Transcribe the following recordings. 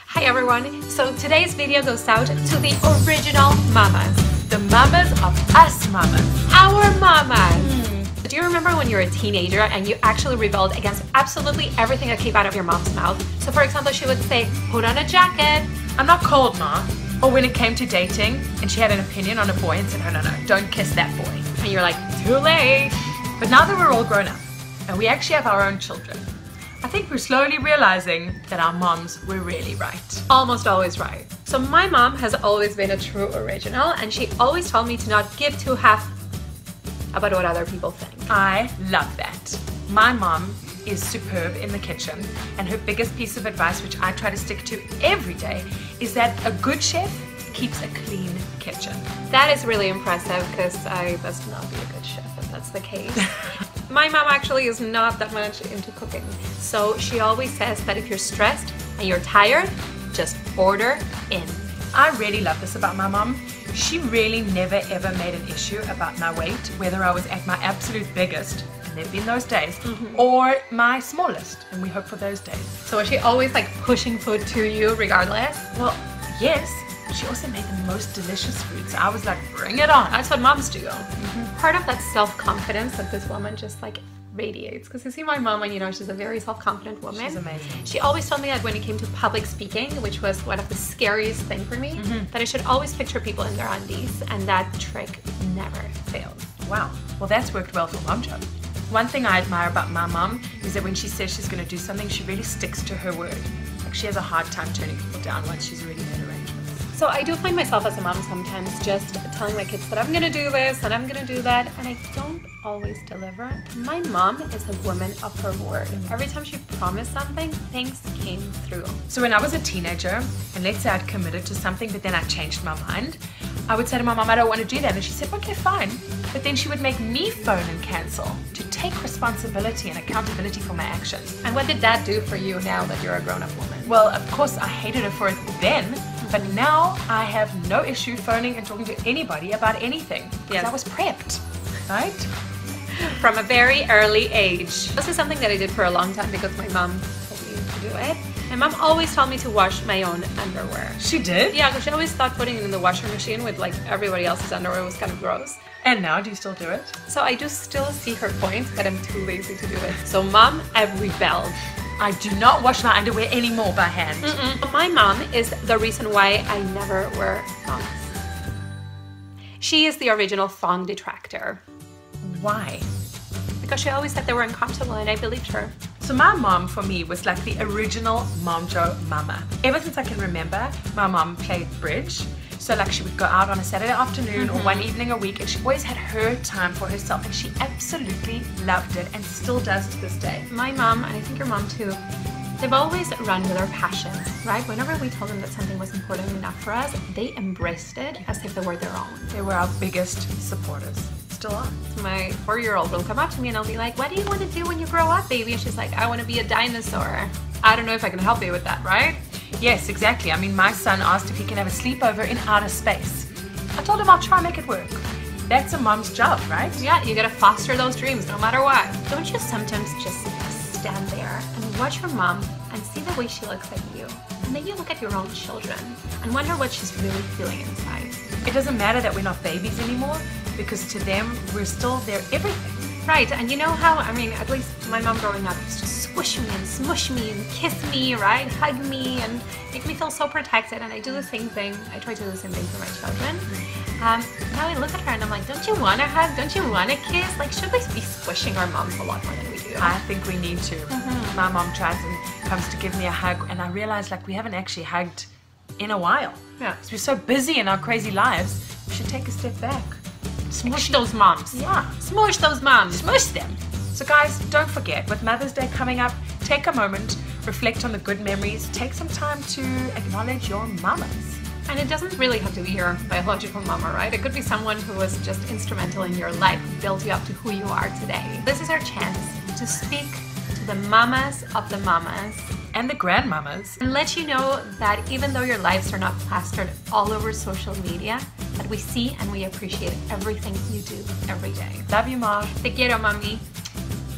Hi everyone, so today's video goes out to the original mamas. The mamas of us mamas. Our mamas. Do you remember when you were a teenager and you actually rebelled against absolutely everything that came out of your mom's mouth? So for example, she would say, put on a jacket. I'm not cold, Ma. Or when it came to dating and she had an opinion on a boy and said, no, don't kiss that boy. And you're like, too late. But now that we're all grown up and we actually have our own children, I think we're slowly realizing that our moms were really right. Almost always right. So my mom has always been a true original and she always told me to not give two half about what other people think. I love that. My mom is superb in the kitchen, and her biggest piece of advice, which I try to stick to every day, is that a good chef keeps a clean kitchen. That is really impressive because I must not be a good chef if that's the case. My mom actually is not that much into cooking, so she always says that if you're stressed and you're tired, just order in. I really love this about my mom. She really never ever made an issue about my weight, whether I was at my absolute biggest, and there've been those days, or my smallest, and we hope for those days. So was she always like pushing food to you regardless? Well, yes. She also made the most delicious food, so I was like, bring it on. That's what moms do. Part of that self-confidence that this woman just like radiates, because you see my mom and you know she's a very self-confident woman. She's amazing. She always told me that when it came to public speaking, which was one of the scariest things for me, that I should always picture people in their undies, and that trick never fails. Wow, well that's worked well for Momjo. One thing I admire about my mom is that when she says she's going to do something, she really sticks to her word. Like she has a hard time turning people down once she's already made arrangements. So I do find myself as a mom sometimes just telling my kids that I'm gonna do this and I'm gonna do that, and I don't always deliver. My mom is a woman of her word. Every time she promised something, things came through. So when I was a teenager, and let's say I'd committed to something, but then I changed my mind, I would say to my mom, I don't want to do that. And she said, okay, fine. But then she would make me phone and cancel to take responsibility and accountability for my actions. And what did that do for you now that you're a grown-up woman? Well, of course, I hated her for it then. But now I have no issue phoning and talking to anybody about anything because I was prepped, right? From a very early age. This is something that I did for a long time because my mom told me to do it. My mom always told me to wash my own underwear. She did? Yeah, because she always thought putting it in the washing machine with like everybody else's underwear was kind of gross. And now, do you still do it? So I do still see her point, but I'm too lazy to do it. So mom, I've rebelled. I do not wash my underwear anymore by hand. My mom is the reason why I never wear thongs. She is the original thong detractor. Why? Because she always said they were uncomfortable and I believed her. So my mom for me was like the original Momjo mama. Ever since I can remember, my mom played bridge. So like she would go out on a Saturday afternoon or one evening a week, and she always had her time for herself, and she absolutely loved it and still does to this day. My mom, and I think your mom too, they've always run with their passions, right? Whenever we told them that something was important enough for us, they embraced it as if they were their own. They were our biggest supporters. Still are. My 4-year-old will come up to me and I'll be like, what do you want to do when you grow up, baby? And she's like, I want to be a dinosaur. I don't know if I can help you with that, right? Yes, exactly. I mean, my son asked if he can have a sleepover in outer space. I told him I'll try and make it work. That's a mom's job, right? Yeah, you gotta foster those dreams no matter what. Don't you sometimes just stand there and watch your mom and see the way she looks at you? And then you look at your own children and wonder what she's really feeling inside. It doesn't matter that we're not babies anymore, because to them, we're still their everything. Right, and you know how, I mean, at least my mom growing up used to squish me and smush me and kiss me, right? Hug me and make me feel so protected, and I do the same thing. I try to do the same thing for my children. Now I look at her and I'm like, don't you want to hug? Don't you want to kiss? Like, should we be squishing our moms a lot more than we do? I think we need to. My mom tries and comes to give me a hug, and I realize like we haven't actually hugged in a while. Yeah. Because we're so busy in our crazy lives, we should take a step back. Smush those moms. Yeah. Smush those moms. Smush them. So guys, don't forget, with Mother's Day coming up, take a moment, reflect on the good memories, take some time to acknowledge your mamas. And it doesn't really have to be your biological mama, right? It could be someone who was just instrumental in your life, built you up to who you are today. This is our chance to speak to the mamas of the mamas and the grandmamas, and let you know that even though your lives are not plastered all over social media, that we see and we appreciate everything you do every day. Love you, Mom. Te quiero, mami.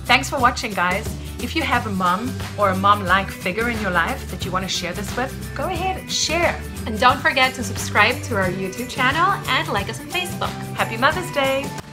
Thanks for watching, guys. If you have a mom or a mom-like figure in your life that you want to share this with, go ahead, share. And don't forget to subscribe to our YouTube channel and like us on Facebook. Happy Mother's Day!